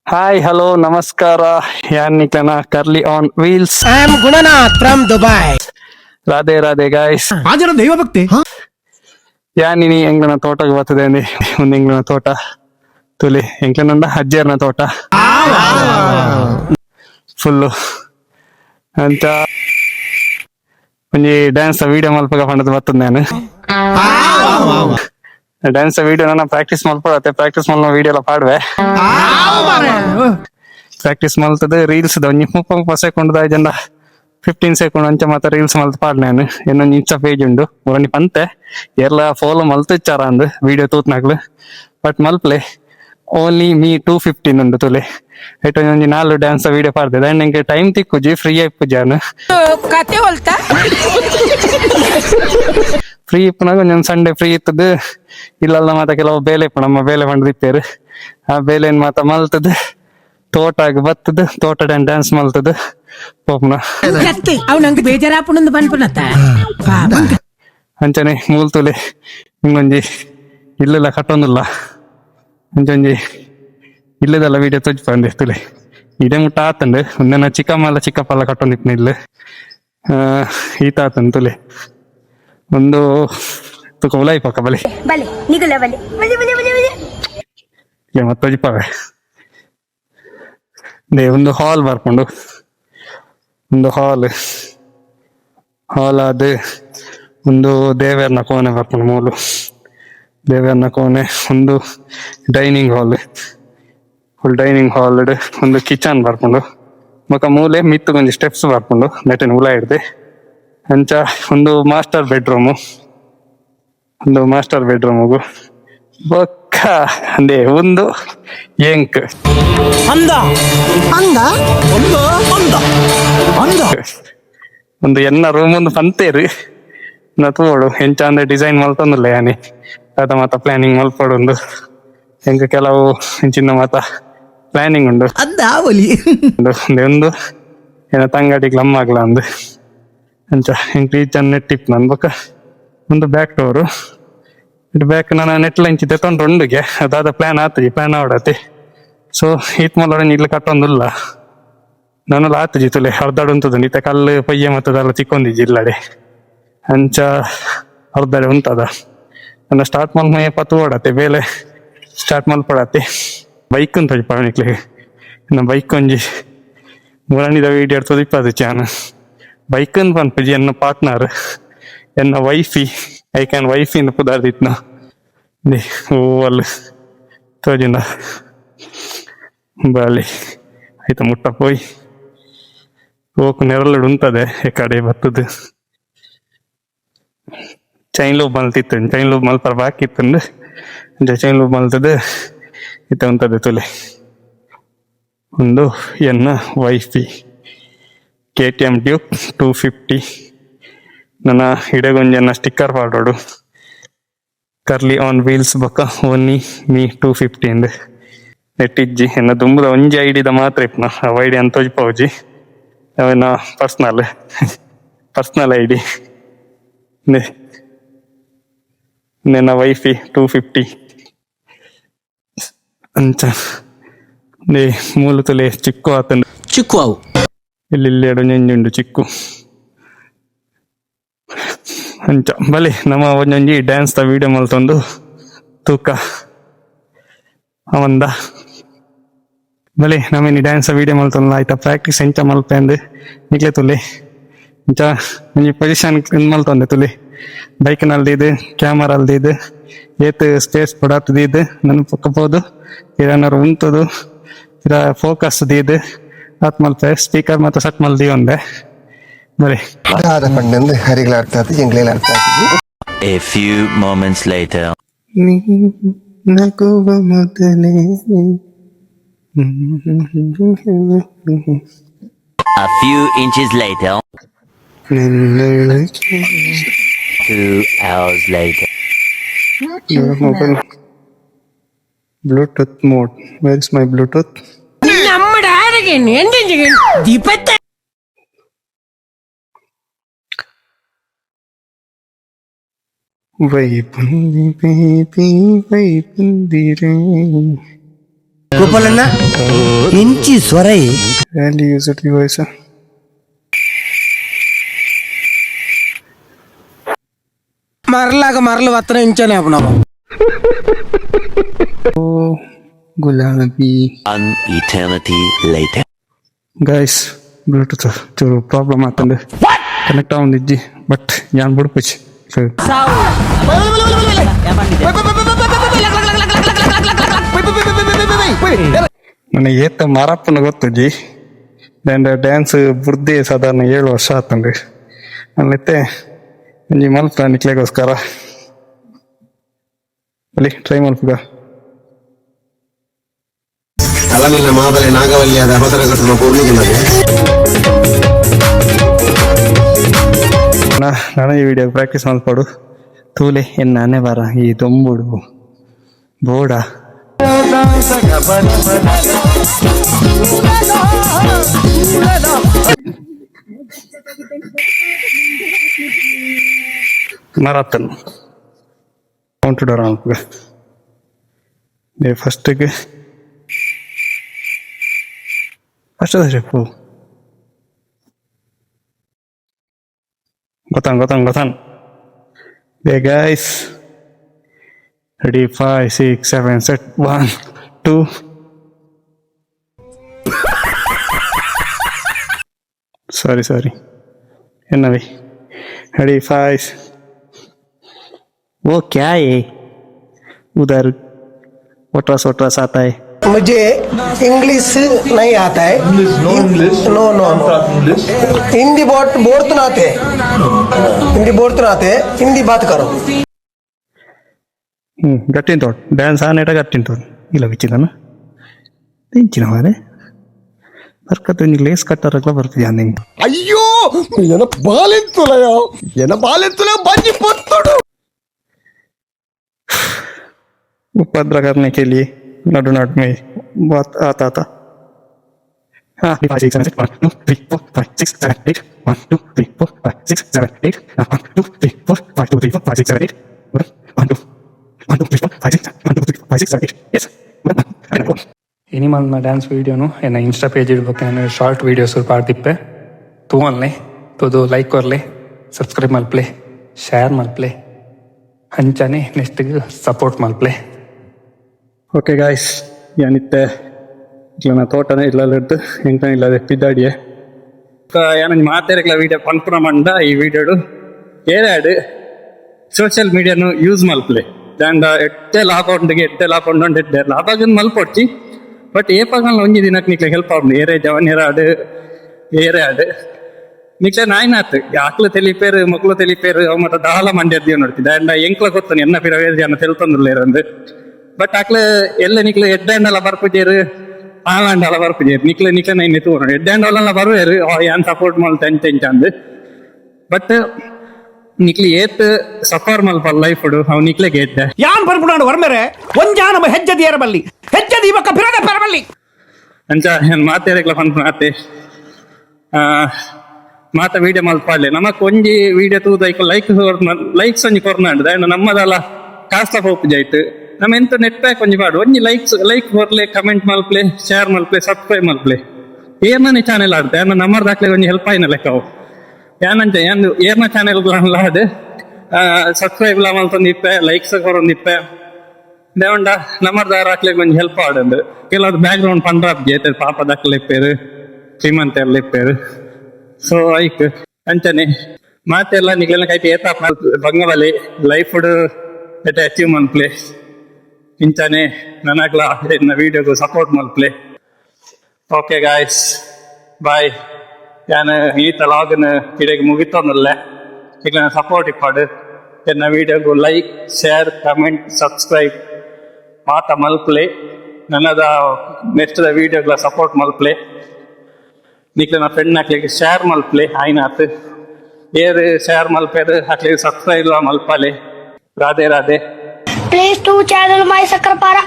Hi hello ನಮಸ್ಕಾರ. ಯಾನ್ ನಿಕ್ಲನ curly on wheels. I am Gunanath from Dubai. Radhe Radhe guys. ಹಾಜರ ದೈವ ಭಕ್ತಿ ಯಾನ್ ಇನಿ ಎಂಗ್ಲನ ತೋಟಗೆ ಬರ್ತದೆ ಅಂದಿ ಒಂದು ಎಂಗ್ಲನ ತೋಟ ತುಲಿ ಎಂಕ್ಲನಂದ ಅಜ್ಜೇರ್ನ ತೋಟ ಫುಲ್ಲು ಅಂತ ಒಂಜಿ ಡ್ಯಾನ್ಸ್ ವಿಡಿಯೋ ಮಲ್ಪಗ ಪಂಡದ ಬರ್ತದೆ ನಾನು. ಡ್ಯಾನ್ಸ್ ವಿಡಿಯೋ ನನ್ನ ಪ್ರಾಕ್ಟೀಸ್ ಮಲ್ಪಡತ್ತೆ. ಪ್ರಾಕ್ಟೀಸ್ ಮಲ್ನ ವಿಡಿಯೋ ಎಲ್ಲ ಪಾಡುವೆ. ಪ್ರಾಕ್ಟೀಸ್ ಮಲ್ತದ ರೀಲ್ಸ್ ಒಂಜಿ 30 ಸೆಕೆಂಡ್ ಜನ 15 ಸೆಕೆಂಡ್ ಅಂಚ ಮಾತ ರೀಲ್ಸ್ ಮಲ್ತ್ ಪಾಡ್ ನಾನು. ಇನ್ನೊಂದು ಇನ್ಸ್ಟಾ ಪೇಜ್ ಉಂಡು ಒರನಿ ಪಂತೆ ಎಲ್ಲ ಫಾಲೋ ಮಲ್ತ್ ಇಚ್ಚಾರ ಅಂದ್ ವಿಡಿಯೋ ತೂತ್ನಾಗ್ಲು ಬಟ್ ಮಲ್ಪ್ಲೆ ಓನ್ಲಿ ಮೀ 215 ಉಂಡು ತುಲೆ ಐಟ್ ಒಂಜಿ 4 ಡ್ಯಾನ್ಸ್ ವಿಡಿಯೋ ಪಾಡ್ದೆ ದಂಡ್ ಎಂಗೆ ಟೈಮ್ ತಿಕ್ಕುಜಿ ಫ್ರೀ ಆಯ್ಪುಜಾನು ಕತೆ ಹೊಲ್ತಾ ಫ್ರೀ ಇಪ್ಪನಾಗ ಒಂದೊಂದು ಸಂಡೇ ಫ್ರೀ ಇತ್ತದ ಇಲ್ಲಲ್ಲ ಮಾತ ಕೆಲವು ಬೇಲೆ ಇಪ್ಪ ನಮ್ಮ ಬೇಲೆ ಪಂಡ್ ಇಪ್ಪೇರು ಆ ಬೇಲೆನ್ ಮಾತ ಮಲ್ತದ ತೋಟಾಗ ಬತ್ತದ ತೋಟ ಡ್ಯಾನ್ಸ್ ಮಲ್ತದ ಪೋಪ್ನ ಅವ್ ನಂಗೆ ಬೇಜಾರಾಪುಣಂದು ಬಂದ್ಪುನತ್ತ ಅಂಚನೆ ಮೂಲ್ತುಲೆ ಹಿಂಗೊಂಜಿ ಇಲ್ಲೆಲ್ಲ ಕಟ್ಟೊಂದಿಲ್ಲ ಅಂಚೊಂಜಿ ಇಲ್ಲದೆಲ್ಲ ವಿಡಿಯೋ ತೊಜ್ಪಂದೆ ತುಲೆ ಇದೇ ಮುಟ್ಟ ಆತಂಡು ಒಂದನ ಚಿಕ್ಕಮ್ಮ ಚಿಕ್ಕಪ್ಪ ಎಲ್ಲ ಕಟ್ಟೊಂದಿಪ್ನ ಇಲ್ಲ ಈತ ಆತಂದು ತುಲೆ ಒಂದು ತುಕ ಉಲಾಯಿ ಪಕ್ಕ ಬಲಿ ಬಲೆ ನಿಗುಲ ಬಲೆ ಬಲೆ ಬಲೆ ಬಲೆ ಬಲೆ ಮತ್ತೊಜಿಪ್ಪವೆ ಒಂದು ಹಾಲ್ ಬರ್ಕೊಂಡು ಒಂದು ಹಾಲ್ ಆದ ಒಂದು ದೇವರನ ಕೋಣೆ ಬರ್ಕೊಂಡು ಮೂಲು ದೇವರನ ಕೋಣೆ ಒಂದು ಡೈನಿಂಗ್ ಫುಲ್ ಡೈನಿಂಗ್ ಹಾಲ್ ಒಂದು ಕಿಚನ್ ಬರ್ಕೊಂಡು ಮಕ್ಕ ಮೂಲೆ ಮಿತ್ತಗೊಂದು ಸ್ಟೆಪ್ಸ್ ಬರ್ಕೊಂಡು ನೆಟ್ಟಿನ ಉಲ ಹಿಡ್ದೆ ಅಂಚ ಒಂದು ಮಾಸ್ಟರ್ ಬೆಡ್ರೂಮ್ಗು ಬೊಕ್ಕ ಅಂದೇ ಒಂದು ಎಂಕ್ ಅಂದ ಅಂದ ಒಂದು ಅಂದ ಅಂದ ಒಂದು ಎನ್ನ ರೂಮ್ ಒಂದು ಪಂತೇರು ನಾ ತೋಡು ಎಂಚ ಅಂದ್ರೆ ಡಿಸೈನ್ ಮಲ್ತೊಂದಿಲ್ಲ ಯಾನಿ ಅದ ಮಾತ ಪ್ಲಾನಿಂಗ್ ಮಲ್ಪಡೊಂದು ಎಂಕ ಕೆಲವು ಇಂಚಿನ ಮಾತ ಪ್ಲಾನಿಂಗ್ ಉಂಡು ಅಂದ ಅವಲಿ ಒಂದು ಏನ ತಂಗಡಿಗೆ ಲಮ್ಮಾಗ್ಲ ಅಂದು ಅಂಚ ಎಂಕ್ ರೀಚನ್ ನೆಟ್ಟಿಪ್ ನನ್ ಬೊಕ್ಕ ಒಂದು ಬ್ಯಾಕ್ ಡೋರು ಬ್ಯಾಕ್ ನಾನು ನೆಟ್ಲ ಇಂಚಿ ತೆತ್ತೊಂಡ್ರೆ ಉಂಡುಗೆ ಅದಾದ ಪ್ಲಾನ್ ಆವಡತಿ ಸೊ ಈತ್ ಮಲ್ಲ ಇಲ್ಲಿ ಕಟ್ಟೊಂದಿಲ್ಲ ನಾನೆಲ್ಲ ಆತಜಿ ತುಲೆ ಅರ್ಧಾಡು ಉಂಟದ ನೀತ ಕಲ್ಲು ಪಯ್ಯ ಮತ್ತದೆಲ್ಲ ಚಿಕ್ಕೊಂದಿಜ್ಜಿ ಇಲ್ಲಡೆ ಅಂಚ ಅರ್ಧಡೆ ಉಂಟದ ನನ್ನ ಸ್ಟಾರ್ಟ್ ಮಲ್ಮಯ್ಯ ಪತ್ತು ಓಡತ್ತೆ ಬೇಲೆ ಸ್ಟಾರ್ಟ್ ಮಲ್ಪಡತ್ತೆ ಬೈಕ್ ಅಂತ ಪಳನಿಕ್ಲಿಗೆ ಇನ್ನು ಬೈಕ್ ಒಂಜಿ ಮುರಣಿದ ವೀಡಿಯೋ ಎಡ್ತದ ಇಪ್ಪದು ಚಾನ ಬೈಕ್ ಅಂತ ಪನ್ಪಜಿ ಎನ್ನ ಪಾರ್ಟ್ನರ್ ಎನ್ನ ವೈಫಿ ಐಕ್ಯಾನ್ ವೈಫಿಂದ ಪುದಾರ್ದಿತ್ನ ಓ ಅಲ್ಲಿ ತೋಜಿನ ಬಾಲಿ ಆಯ್ತ ಮುಟ್ಟ ಪೋಯ್ ಓಕು ನೆರಳು ಉಂಟದೆ ಈ ಕಡೆ ಬತ್ತದು ಚೈನ್ ಲೂಬ್ ಮಲ್ತಿತ್ತು ಚೈನ್ ಲೂಬ್ ಮಲ್ಪರ ಬಾಕಿತ್ತಂದು ಚೈನ್ ಲೂಬ್ ಮಲ್ತದ ಇತ್ತ ಉಂಟದೆ ತುಲೆ ಒಂದು ಎನ್ನ ವೈಫಿ KTM ಡ್ಯೂಕ್ 250 ನನ್ನ ಹಿಡಗೊಂಜನ್ನ ಸ್ಟಿಕ್ಕರ್ ಪಾಡೋಡು ಕರ್ಲಿ ಆನ್ ವೀಲ್ಸ್ ಬೊಕ್ಕ ಓನ್ಲಿ ಮೀ 250 ಅಂದ್ ನೆಟ್ಟಿಜ್ಜಿ ಎನ್ನ ದುಂಬುದ ಒಂಜಿ ಐಡಿದ ಮಾತ್ರ ಇಪ್ನ ಅವ ಐಡಿ ಅಂತ ತೋಜ್ಪೌಜಿ ಅವನ ಪರ್ಸ್ನಲ್ ಐಡಿ ನನ್ನ ವೈಫಿ 250 ಅಂಚ ಮೂಲು ತುಲೆ ಚಿಕ್ಕು ಆತಂಡು ಚಿಕ್ಕು ಅವು ಇಲ್ಲಿ ಎರಡು ನೆಂಜುಂಡು ಚಿಕ್ಕು ಅಂಚ ಬಲಿ ನಮ್ಮ ಒಂಜೊಂಜಿ ಡ್ಯಾನ್ಸ್ ದ ವಿಡಿಯೋ ಮಲ್ತೊಂದು ತೂಕ ಅವಂದ ಬಲಿ ನಮ್ಮನಿ ಡ್ಯಾನ್ಸ್ ವಿಡಿಯೋ ಮಲ್ತೊಂದು ಆಯ್ತಾ ಪ್ರಾಕ್ಟೀಸ್ ಎಂಚ ಮಲ್ಪೆ ಅಂದು ನಿಕ್ಲೆ ತುಲಿ ಇಂಚ ಒಂಜಿ ಪೊಸಿಷನ್ ಮಲ್ತೊಂದೆ ತುಲಿ ಬೈಕ್ನಲ್ಲಿ ಇದು ಕ್ಯಾಮರಲ್ಲಿ ಇದು ಏತ್ ಸ್ಟೇಜ್ ಪಡಾತದ ಇದು ನನ್ನ ಪಕ್కపోದು ಏನಾರು ಉಂಟದು ಇರ ಫೋಕಸ್ ಇದು ಆತ್ ಮಲ್ಪೆ ಸ್ಪೀಕರ್ ಮತ್ತು ಸಟ್ ಮಲ್ದಿ ಒಂದೆ ಬರೀ ಪಂಡಂದು ಹರಿಗಳಾಡ್ತಾ ಎಂಗ್ಲೇಲಾಡ್ತಾ A few moments later. ನಗುವ ಮೊದಲೇ A few inches later. 2 hours later. Mobile Bluetooth mode where is my Bluetooth നമ്മുടെ ആരൊക്കെയാണ് എന്റെ ദീപത്തെ ವೈಪುಂದಿ ಬೇಬಿ ವೈಪುಂದಿರೆ ಗೋಪಾಲಣ್ಣ ಇಂಚಿ ಸ್ವರೈ Rarely use it voice. ಮರಲಾಗ ಮರಲು ಹತ್ರ ಇಂಚನೆ ನಾವು ಗುಲಾಬಿ. An eternity later. Guys Bluetooth ಚೂರು ಪ್ರಾಬ್ಲಮ್ ಆಗ್ತಂದು ಕನೆಕ್ಟ್ ಆಗೊಂದಿಜ್ಜಿ ಬಟ್ ಯಾನ್ ಬಿಡ್ಪಚ್ಚಿ ನನಗೆ ಏತ ಮಾರಪ್ಪನ ಗೊತ್ತಜ್ಜಿ ಡ್ಯಾನ್ಸ್ ಬುರ್ದೆ ಸಾಧಾರಣ 7 ವರ್ಷ ಆತಂಡ್ರಿ ಅಲ್ಲೈತೆ ಒಂಜಿ ಮಲ್ಪ ನಿಕ್ಲೆಗೋಸ್ಕರ ಅಲ್ಲಿ ಟ್ರೈ ಮಲ್ಪಗ ಅಲಮಿಲ್ಲ ಮಾಬಲೆ ನಾಗವಲ್ಯಾದ ಅವಸರ ಕಟ್ಟುವ ಪೂರ್ಣಿಗೆ ನಾನು ಈ ವಿಡಿಯೋ ಪ್ರಾಕ್ಟೀಸ್ ಮಲ್ಪಡು ತೂಲೆ ಎನ್ನಾನೆ ಬರ ಈ ದೊಂಬುಡು ಬೋಡ ಮರಾತನ್ ಕೌಂಟರ್ ಡೋರ್ ಅನ್ಪಗ ಫಸ್ಟಿಗೆ ಫಸ್ಟ್ ಸ್ಟೆಪ್ಪು ಗೊತ್ತಾನ್ Hey guys, ready 5, 6, 7, set 1, 2. Sorry. Anyway, ready 5. वो क्या है? उधर वोटरस आता है. मुझे इंग्लिश नहीं आता है नो हिंदी बोलते आते हिंदी बात करो ಗಟ್ಟಿನ ತೋಡ್ ಡ್ಯಾನ್ಸ್ ಆನೇಟ ಗಟ್ಟಿನ ತೋಡ್ ಇಲ್ಲ ಬಿಚ್ಚಿದನ ತಿಂಚಿನ ಮಾರೆ ಬರ್ಕತ್ತು ನೀ ಲೇಸ್ ಕಟ್ಟಾರಕ್ಲ ಬರ್ತಿದ್ಯಾ ನಿಂಗೆ ಅಯ್ಯೋ ಏನ ಬಾಲೆತ್ತುಲ ಬಂಜಿ ಪೊತ್ತೋಡು उपद्र करने के लिए नडु नड में बात आता हाँ 5 6 7 1 2 3 4 5 6 7 8 1 2 3 4 5 6 7 8 1 2 3 4 5 2 3 4 5 6 7 8 1 2 3 4 5 6 1 2 3 4 5 6 7 8 yes ಎನಿಮಲ್ ನ ಡ್ಯಾನ್ಸ್ ವಿಡಿಯೋನು ಎನ್ನ ಇನ್ಸ್ಟಾ ಪೇಜ್ ಇಡ್ಬೇಕು ಶಾರ್ಟ್ ವಿಡಿಯೋಸ್ ಪಾಡ್ತಿಪ್ಪೆ ತೂ ಅನ್ಲೆ ತೋದು ಲೈಕ್ ಕೊರ್ಲೆ ಸಬ್ಸ್ಕ್ರೈಬ್ ಮಲ್ಪ್ಲೆ ಶೇರ್ ಮಲ್ಪ್ಲೆ ಹಂಚಾನೆ ನೆಕ್ಸ್ಟ್ಗೆ ಸಪೋರ್ಟ್ ಮಲ್ಪ್ಲೆ ಓಕೆ ಗಾಯ್ಸ್ ಏನಿತ್ತೆ ಇಲ್ಲ ತೋಟನೇ ಇಲ್ಲದ್ದು ಎಂಟನೇ ಇಲ್ಲದೆ ಪಿದ್ದಾಡಿಯೇ ಏನಂಜ್ ಮಾತಾಡಕ್ಲ ವೀಡಿಯೋ ಪನ್ಪುರ ಮಂಡ ಈ ವಿಡಿಯೋಡು ಏರಾಡು ಸೋಷಿಯಲ್ ಮೀಡಿಯಾನು ಯೂಸ್ ಮಲ್ಪ್ಲೆ ದಾಂಡ ಎಟ್ಟೆ ಲಾಪೊಂಡು ಎಡ್ಡೆ ಲಾಭಾಗ ಮಲ್ಪೊಡ್ಚಿ ಬಟ್ ಏಪಾಗಲ್ಲ ಒಂಜಿ ದಿನಕ್ಕೆ ನಿಕ್ಲೆ ಹೆಲ್ಪ್ ಆಗ್ಬೋದು ಏರೇ ಜವನ್ ಏರಾಡು ನಿಕ್ಲೆ ನಾಯ್ನಾತ್ ಆಕ್ಲು ತೆಲಿಪೇರು ಮಕ್ಳು ತೆಲಿಪೇರು ಅವ್ ಮತ್ತೆ ದಾಳ ಮಂಡ್ಯದ್ಯವ್ ನೋಡ್ತಿದ್ದ ಅಂಡ ಎಂಕ್ಲ ಗೊತ್ತಾನೆ ಎನ್ನ ಪಿರವೇ ಜನ ತೆಲ್ತಂದ್ರಲ್ಲೇರಂದು ಬಟ್ ಆಕ್ಲೆ ಎಲ್ಲ ನಿಕ್ಲೆ ಎಡ್ಡಂಡಲ ಬರ್ಪುಜೇರು ಆಂಡಲ ಬರ್ಪುಜೇರು ನಿಕ್ಲೆ ನೈನ್ ತೂ ಎಡ್ಡಂಡಲ ಬರುವೇರು ಏನ್ ಸಪೋರ್ಟ್ ಮಾಡ್ತಾ ಎಂಚ ಅಂದ್ ಬಟ್ ನಿಕ್ಲಿ ಏತ್ ಸಫರ್ ಮಲ್ಪ ಲೈಫ್ ಅವ್ ನಿಕ್ಲೆ ಗೆಡ್ಡೆ ಯಾನ್ ಬರ್ಬಿಡೋಣ ವರ್ಮೇರೆ ಒಂಜಾನ ಹೆಜ್ಜದಿ ಏರಬಲ್ಲಿ ಹೆಜ್ಜದಿ ಇವಕ್ಕ ಪಿರಡೆ ಪರಬಲ್ಲಿ ಅಂಚ ಏನ್ ಮಾತೇರಕ್ಲ ಪಂತ ಮಾತ ವಿಡಿಯೋ ಮಲ್ಪಾಡ್ಲೆ ನಮಕ್ ಒಂಜಿ ವಿಡಿಯೋ ತೂದೈಕ ಲೈಕ್ಸ್ ಒಂಜಿ ಕೊರ್ನಾಡ್ದ ನಮ್ಮದಲ್ಲ ಕಾಸ್ತ ಹೋಪ್ ಜೈಟ್ ನಮ್ಮ ಎಂತ ನೆಟ್ ಪ್ಯಾಕ್ ಒಂಜಿ ಪಾಡು ಒಂಜಿ ಲೈಕ್ ಕೊರ್ಲೆ ಕಮೆಂಟ್ ಮಲ್ಪ್ಲೆ ಶೇರ್ ಮಲ್ಪ್ಲೆ ಸಬ್ಸ್ಕ್ರೈಬ್ ಮಲ್ಪ್ಲೆ ಏರ್ನ ಚಾನೆಲ್ ಆಡ್ತೆ ನಮ್ಮರ್ ದಾಖಲೆ ಒಂಜಿ ಹೆಲ್ಪ್ ಆಯ್ನ ಲೆಕ್ಕ ಅವು ಏನಂಚ ಏರ್ನ ಚಾನೆಲ್ ಆಡ್ ಸಬ್ಸ್ಕ್ರೈಬ್ ಲ ಮಲ್ತೊಂದಿಪ್ಪೆ ಲೈಕ್ಸ್ ಕೊರೊಂದಿಪ್ಪೆ ದೇವಂಡ ನಮ್ಮರ್ ದಾರ ಹಾಕ್ಲಿಕ್ಕೆ ಒಂಜಿ ಹೆಲ್ಪ್ ಆಡಂದು ಕೆಲವ್ರು ಬ್ಯಾಕ್ ಗ್ರೌಂಡ್ ಪಂಡ್ರಾಪ್ ಜೈತೆ ಪಾಪ ದಾಖಲಿಪ್ಪೇರು ಶ್ರೀಮಂತ ಎಲ್ಲ ಇಪ್ಪೇರು ಸೊ ಐಕ್ ಅಂಚನೆ ಮಾತೆಲ್ಲ ನಿಗ್ಲೆಲ್ಲ ಕೈತಿ ಏತ ಬಂಗವಲಿ ಲೈಫ್ ಎಟ್ ಅಚೀವ್ ಮಲ್ಪ್ಲೆ ಇಂಚಾನೆ ನನಗ್ಲ ಇನ್ನ ವಿಡಿಯೋಗು ಸಪೋರ್ಟ್ ಮಲ್ಪ್ಲೆ ಓಕೆ ಗಾಯ್ಸ್ ಬಾಯ್ ಯಾನ್ ಈತ ಲಾಗ್ನ ಇಡೆಗೆ ಮುಗಿತೊಂದಲ್ಲ ಈಗ ಸಪೋರ್ಟ್ ಇಪ್ಪಾಡು ಎನ್ನ ವಿಡಿಯೋಗು ಲೈಕ್ ಶೇರ್ ಕಮೆಂಟ್ ಸಬ್ಸ್ಕ್ರೈಬ್ ಮಾತ ಮಲ್ಪ್ಲೆ ನನ್ನದ ನೆಕ್ಸ್ಟ್ ವಿಡಿಯೋಗ್ಲ ಸಪೋರ್ಟ್ ಮಲ್ಪ್ಲೆ ನಿಕ್ಲೆ ನಾ ಫ್ರೆಂಡ್ ಹಾಕ್ಲಿಕ್ಕೆ ಶೇರ್ ಮಲ್ಪ್ಲೆ ಆಯ್ನಾತ್ ಏರ್ ಶೇರ್ ಮಲ್ಪೇರು ಹಾಕ್ಲಿಕ್ಕೆ ಸಬ್ಸ್ಕ್ರೈಬ್ ಮಲ್ಪಲೆ Radhe Radhe Please to channel my Sakrapara.